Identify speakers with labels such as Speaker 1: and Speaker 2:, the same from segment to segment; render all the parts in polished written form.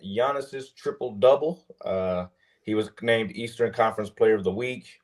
Speaker 1: Giannis's triple-double. He was named Eastern Conference Player of the Week.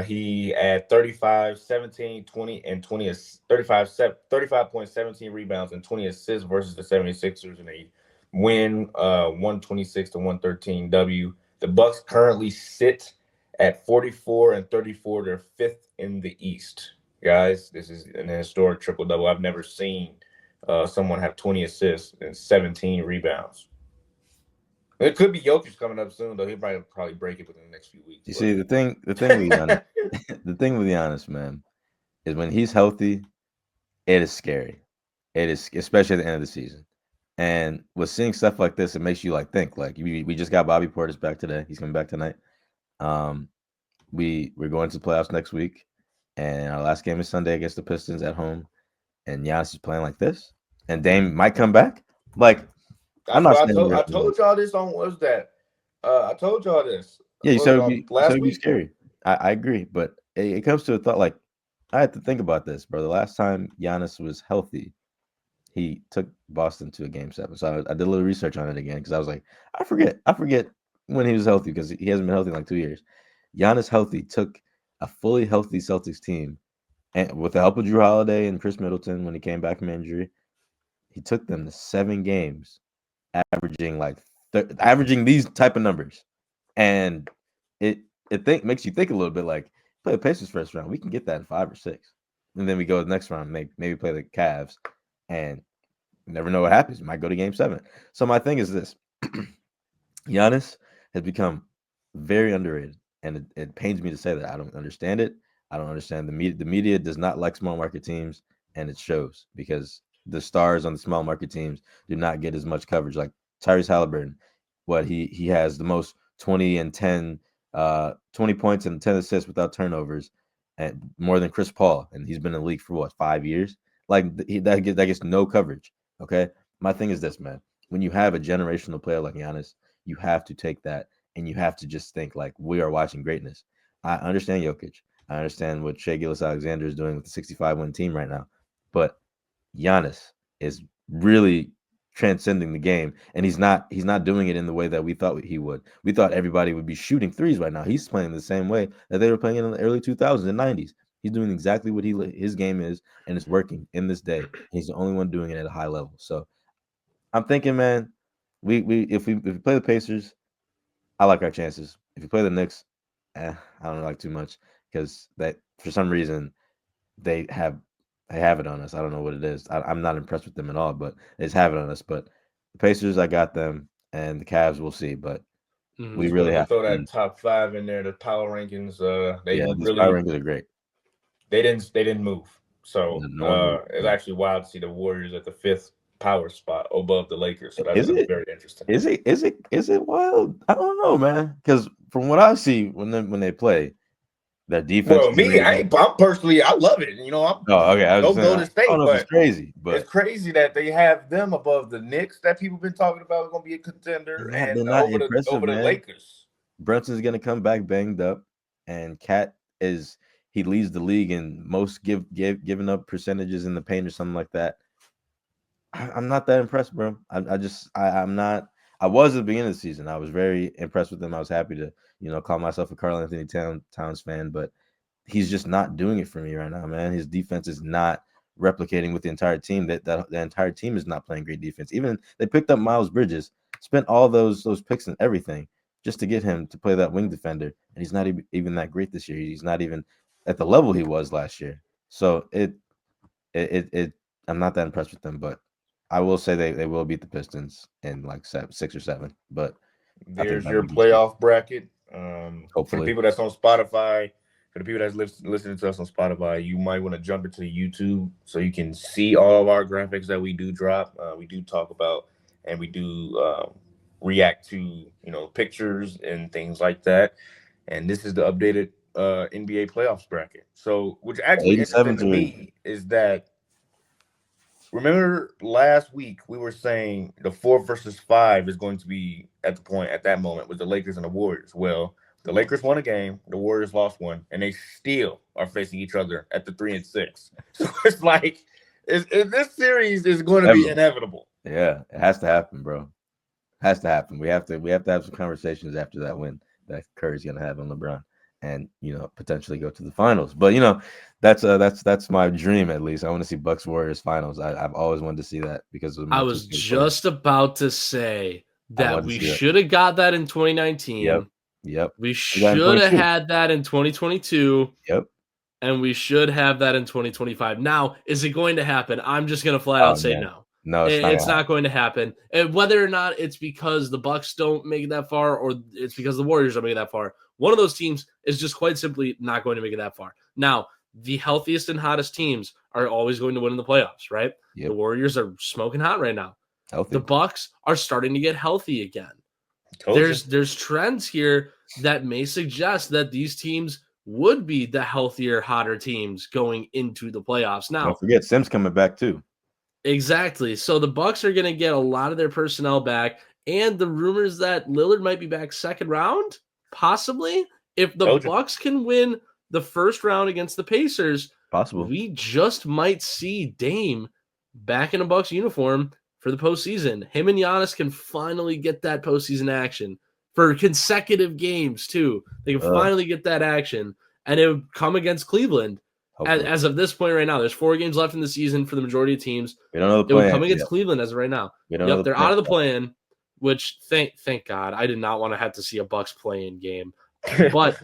Speaker 1: He had 35, 17, 20, and 20, 35.17 rebounds and 20 assists versus the 76ers in a win, 126 to 113 W. The Bucks currently sit at 44 and 34. They're fifth in the East. Guys, this is an historic triple-double. I've never seen someone have 20 assists and 17 rebounds. It could be Jokic coming up soon, though. He'll probably break it within the next few weeks.
Speaker 2: You see, the thing with Giannis, the thing with Giannis, man, is when he's healthy, it is scary. It is, especially at the end of the season. And with seeing stuff like this, it makes you think. We just got Bobby Portis back today. He's coming back tonight. We're going to the playoffs next week, and our last game is Sunday against the Pistons at home. And Giannis is playing like this, and Dame might come back.
Speaker 1: I'm not. I told y'all this on what was that? I told y'all this.
Speaker 2: Yeah, you said it'd be scary. I agree, but it comes to a thought. I had to think about this, bro. The last time Giannis was healthy, he took Boston to a Game 7. So I did a little research on it again because I was like, I forget when he was healthy because he hasn't been healthy in 2 years. Giannis healthy took a fully healthy Celtics team, and with the help of Drew Holiday and Chris Middleton when he came back from injury, he took them to 7 games, averaging these type of numbers, and it makes you think a little bit play the Pacers first round. We can get that in 5 or 6, and then we go the next round, maybe play the Cavs, and you never know what happens. You might go to Game 7. So my thing is this: Giannis has become very underrated, and it pains me to say that. I don't understand it. I don't understand the media. The media does not like small market teams, and it shows because the stars on the small market teams do not get as much coverage. Like Tyrese Halliburton, he has the most 20 and 10, 20 points and 10 assists without turnovers, and more than Chris Paul, and he's been in the league for 5 years. That gets no coverage. Okay, my thing is this, man. When you have a generational player like Giannis, you have to take that and you have to just think we are watching greatness. I understand Jokic. I understand what Shai Gilgeous-Alexander is doing with the 65-win team right now, but Giannis is really transcending the game, and he's not doing it in the way that we thought he would. We thought everybody would be shooting threes right now. He's playing the same way that they were playing in the early 2000s and 90s. He's doing exactly what his game is, and it's working in this day. He's the only one doing it at a high level. So I'm thinking, man, if we play the Pacers, I like our chances. If we play the Knicks, I don't like too much because that for some reason they have it on us. I don't know what it is. I'm not impressed with them at all, but they just have it on us. But the Pacers, I got them, and the Cavs, we'll see. But we really have
Speaker 1: to throw that top 5 in there. The power rankings,
Speaker 2: these power rankings are great.
Speaker 1: They didn't move. So it's actually wild to see the Warriors at the 5th power spot above the Lakers. So that's very interesting.
Speaker 2: Is it wild? I don't know, man. Because from what I see when they play, their defense.
Speaker 1: Well, personally, I love it.
Speaker 2: Okay. I was
Speaker 1: go to state,
Speaker 2: I don't know if it's crazy, but
Speaker 1: it's crazy that they have them above the Knicks that people have been talking about going to be a contender, and
Speaker 2: they're not
Speaker 1: over the Lakers.
Speaker 2: Brunson's going to come back banged up, and Cat he leads the league in most giving up percentages in the paint or something like that. I'm not that impressed, bro. I'm not. I was at the beginning of the season. I was very impressed with them. I was happy to, call myself a Karl Anthony Towns fan, but he's just not doing it for me right now, man. His defense is not replicating with the entire team. That the entire team is not playing great defense. Even they picked up Miles Bridges, spent all those picks and everything just to get him to play that wing defender, and he's not even that great this year. He's not even at the level he was last year. So I'm not that impressed with them, but I will say they will beat the Pistons in 6 or 7. But
Speaker 1: there's your playoff bracket.
Speaker 2: Hopefully.
Speaker 1: For the people that's on Spotify, for the people that's listening to us on Spotify, you might want to jump into YouTube so you can see all of our graphics that we do drop. We do talk about and we do react to pictures and things like that. And this is the updated NBA playoffs bracket. So, which actually interesting to me is that. Remember last week we were saying the 4 versus 5 is going to be at that moment with the Lakers and the Warriors. Well, the Lakers won a game, the Warriors lost one, and they still are facing each other at the 3 and 6. So it's this series is going to be inevitable.
Speaker 2: Yeah, it has to happen, bro. Has to happen. We have to have some conversations after that win that Curry's gonna have on LeBron, and potentially go to the finals. But that's my dream at least. I want to see Bucks Warriors finals. I've always wanted to see that because of
Speaker 3: I
Speaker 2: my two
Speaker 3: was
Speaker 2: favorite players.
Speaker 3: just about to say
Speaker 2: I
Speaker 3: that
Speaker 2: wanted to
Speaker 3: we
Speaker 2: see that.
Speaker 3: should have got that in
Speaker 2: Yep.
Speaker 3: 2019.
Speaker 2: Yep.
Speaker 3: We
Speaker 2: We got in
Speaker 3: should have
Speaker 2: 22.
Speaker 3: had that in 2022.
Speaker 2: Yep.
Speaker 3: And we should have that in 2025. Now, is it going to happen? I'm just going to flat
Speaker 2: Oh
Speaker 3: out say
Speaker 2: man.
Speaker 3: no.
Speaker 2: No, it's not
Speaker 3: It's
Speaker 2: gonna happen.
Speaker 3: not going to happen. And whether or not it's because the Bucks don't make it that far or it's because the Warriors don't make it that far, one of those teams is just quite simply not going to make it that far. Now, the healthiest and hottest teams are always going to win in the playoffs, right?
Speaker 2: Yep.
Speaker 3: The Warriors are smoking hot right now.
Speaker 2: Healthy.
Speaker 3: The Bucks are starting to get healthy again.
Speaker 1: Told you.
Speaker 3: There's trends here that may suggest that these teams would be the healthier, hotter teams going into the playoffs. Now,
Speaker 2: Don't forget Sims coming back too.
Speaker 3: exactly. So the Bucks are going to get a lot of their personnel back, and the rumors that Lillard might be back second round, possibly. If the
Speaker 1: Told you.
Speaker 3: Bucks can win the first round against the Pacers,
Speaker 2: Possible.
Speaker 3: we just might see Dame back in a Bucks uniform for the postseason. Him and Giannis can finally get that postseason action for consecutive games too. They can finally get that action, and it would come against Cleveland. As of this point right now, there's 4 games left in the season for the majority of teams.
Speaker 2: We don't know the
Speaker 3: It would
Speaker 2: plan
Speaker 3: come against
Speaker 2: yet.
Speaker 3: Cleveland as of right now.
Speaker 2: We don't know the
Speaker 3: They're
Speaker 2: plan
Speaker 3: out of the
Speaker 2: yet.
Speaker 3: plan, which thank God. I did not want to have to see a Bucks play-in game. But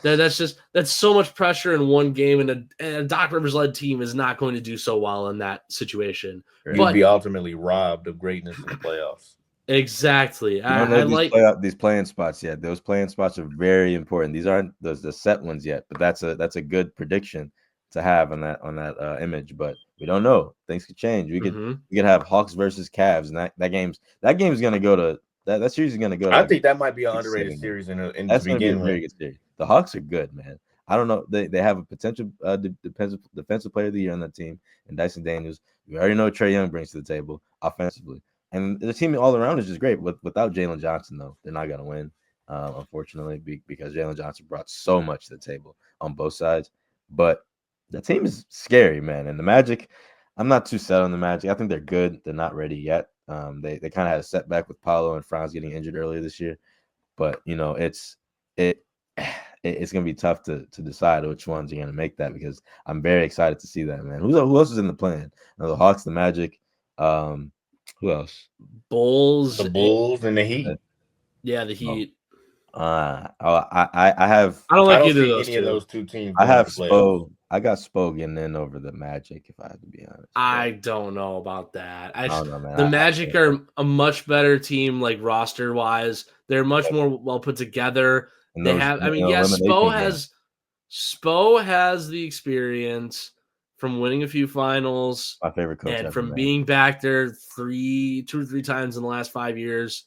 Speaker 3: that's so much pressure in one game, and a Doc Rivers led team is not going to do so well in that situation.
Speaker 1: You'd be ultimately robbed of greatness in the playoffs.
Speaker 3: Exactly.
Speaker 2: You don't know these playing spots yet. Those playing spots are very important. These aren't the set ones yet, but that's a good prediction to have on that image. But we don't know. Things could change. We could have Hawks versus Cavs, and that game's gonna go to that series is gonna go to.
Speaker 1: I think that might be an underrated series
Speaker 2: That's gonna be a very good series. The Hawks are good, man. I don't know. They have a potential defensive player of the year on that team, and Dyson Daniels. We already know what Trae Young brings to the table offensively. And the team all around is just great. Without Jalen Johnson, though, they're not going to win, unfortunately, because Jalen Johnson brought so much to the table on both sides. But the team is scary, man. And the Magic, I'm not too set on the Magic. I think they're good. They're not ready yet. They kind of had a setback with Paolo and Franz getting injured earlier this year. But, it's going to be tough to decide which ones are going to make that, because I'm very excited to see that, man. Who else is in the plan? The Hawks, the Magic, who else?
Speaker 3: Bulls.
Speaker 1: The Bulls and the Heat.
Speaker 3: Yeah, the Heat.
Speaker 2: I have.
Speaker 3: I don't like either
Speaker 1: of those two teams.
Speaker 2: I have Spo. I got Spo getting in over the Magic, if I have to be honest.
Speaker 3: I don't know about that.
Speaker 2: I don't know, man.
Speaker 3: The Magic are a much better team, like roster wise. They're much more well put together. They have. I mean, yes, Spo has the experience from winning a few finals.
Speaker 2: My favorite coach,
Speaker 3: and from being back there 2 or 3 times in the last 5 years.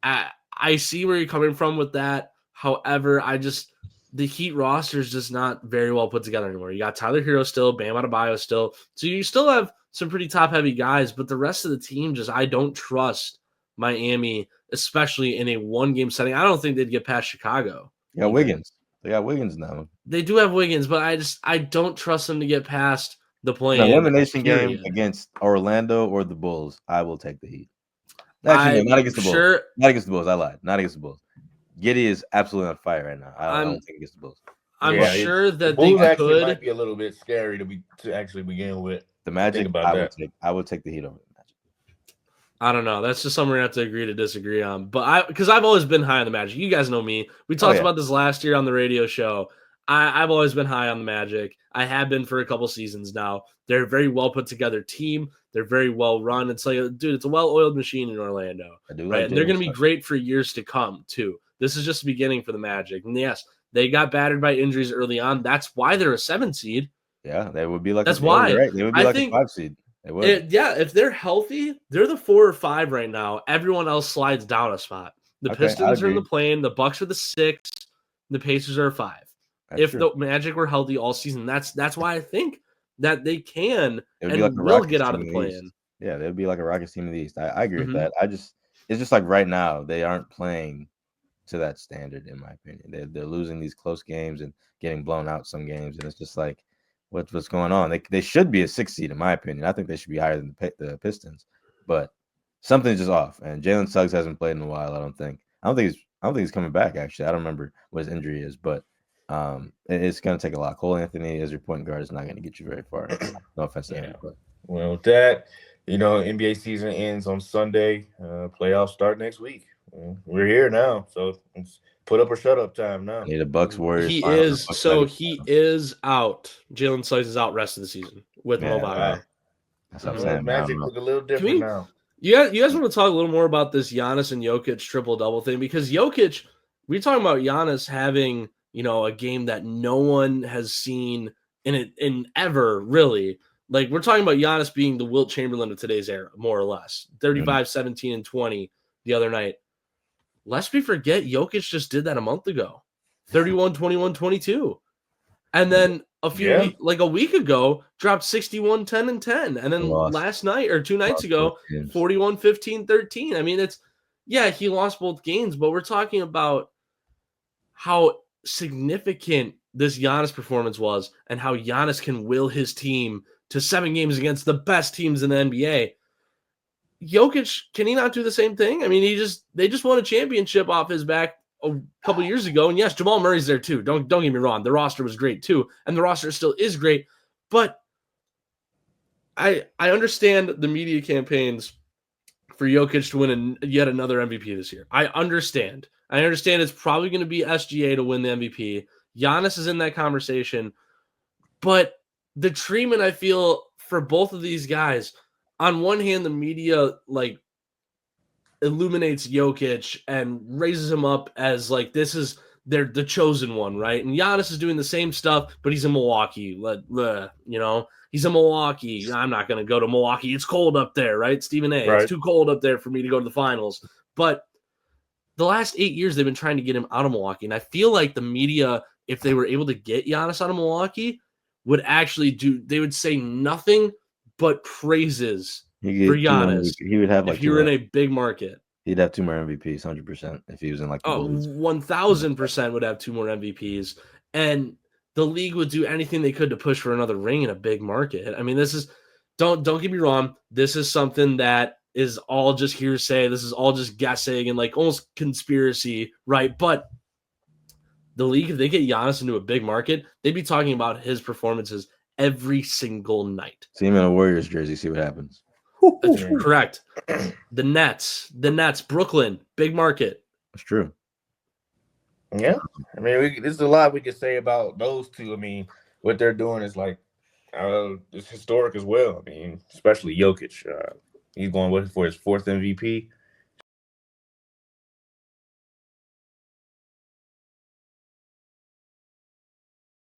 Speaker 3: I see where you're coming from with that. However, the Heat roster is just not very well put together anymore. You got Tyler Hero still, Bam Adebayo still. So you still have some pretty top-heavy guys, but the rest of the team I don't trust Miami, especially in a one-game setting. I don't think they'd get past Chicago.
Speaker 2: You got Wiggins. They got Wiggins now.
Speaker 3: They do have Wiggins, but I don't trust them to get past the play-in.
Speaker 2: An elimination game against Orlando or the Bulls, I will take the Heat. Actually, no, not against the Bulls. Not against the Bulls. I lied. Not against the Bulls. Giddy is absolutely on fire right now. I don't think against the Bulls.
Speaker 3: I'm sure that the
Speaker 1: Bulls actually might be a little bit scary to actually begin with.
Speaker 2: The Magic, I would take the Heat over the Magic.
Speaker 3: I don't know. That's just something we have to agree to disagree on. But because I've always been high on the Magic. You guys know me. We talked about this last year on the radio show. I've always been high on the Magic. I have been for a couple seasons now. They're a very well put together team. They're very well run. It's like, dude, it's a well-oiled machine in Orlando. Right? And they're going to be great for years to come, too. This is just the beginning for the Magic. And yes, they got battered by injuries early on. That's why they're a 7 seed.
Speaker 2: Yeah, they would be like
Speaker 3: that's why.
Speaker 2: Right. They would be like a 5 seed. They would.
Speaker 3: If they're healthy, they're the 4 or 5 right now. Everyone else slides down a spot. The Pistons are in the plane. The Bucks are the 6. The Pacers are 5. If the Magic were healthy all season, that's why I think that they can and will get out of the play-in.
Speaker 2: Yeah, they'd be like a Rockets team in the East. I agree with that. It's just like right now they aren't playing to that standard, in my opinion. They're losing these close games and getting blown out some games, and it's just like, what's going on? They should be a 6 seed, in my opinion. I think they should be higher than the Pistons, but something's just off. And Jalen Suggs hasn't played in a while. I don't think he's coming back. Actually, I don't remember what his injury is, but it's going to take a lot. Cole Anthony as your point guard is not going to get you very far. No offense to him, but
Speaker 1: well, with that, NBA season ends on Sunday. Playoffs start next week. We're here now, so it's put up or shut up time now.
Speaker 2: I need a Bucks Warriors.
Speaker 3: He is out. Jalen Suggs is out rest of the season with Mo Wagner.
Speaker 2: That's what I'm saying.
Speaker 1: Magic look a little different now.
Speaker 3: You guys want to talk a little more about this Giannis and Jokic triple-double thing? Because Jokic, we're talking about Giannis having, a game that no one has seen in ever, really. Like, we're talking about Giannis being the Wilt Chamberlain of today's era, more or less. 35, 17, and 20 the other night. Lest we forget, Jokic just did that a month ago. 31, 21, 22. And then a week ago, dropped 61, 10, and 10. And then last night or 2 nights ago, 41, 15, 13. I mean, he lost both games, but we're talking about how significant this Giannis performance was and how Giannis can will his team to 7 games against the best teams in the NBA. Jokic, can he not do the same thing? I mean, they just won a championship off his back a couple years ago, and yes, Jamal Murray's there too. Don't get me wrong. The roster was great too, and the roster still is great. But I understand the media campaigns for Jokic to win yet another MVP this year. I understand. It's probably going to be SGA to win the MVP. Giannis is in that conversation, but the treatment I feel for both of these guys, on one hand, the media illuminates Jokic and raises him up as this is the chosen one, right? And Giannis is doing the same stuff, but he's in Milwaukee. He's in Milwaukee. I'm not going to go to Milwaukee. It's cold up there, right? Stephen A. Right. It's too cold up there for me to go to the finals. But the last 8 years, they've been trying to get him out of Milwaukee. And I feel like the media, if they were able to get Giannis out of Milwaukee, would actually they would say nothing but praises for Giannis.
Speaker 2: He would have
Speaker 3: if you were in a big market.
Speaker 2: He'd have 2 more MVPs, 100%. If he was in
Speaker 3: 1,000% would have 2 more MVPs, and the league would do anything they could to push for another ring in a big market. I mean, this is don't get me wrong. This is something that is all just hearsay. This is all just guessing and almost conspiracy, right? But the league, if they get Giannis into a big market, they'd be talking about his performances every single night.
Speaker 2: See him in a Warriors jersey, see what happens.
Speaker 3: That's correct. The Nets, Brooklyn, big market.
Speaker 2: That's true.
Speaker 1: Yeah. I mean, there's a lot we could say about those two. I mean, what they're doing is it's historic as well. I mean, especially Jokic. He's going for his 4th MVP.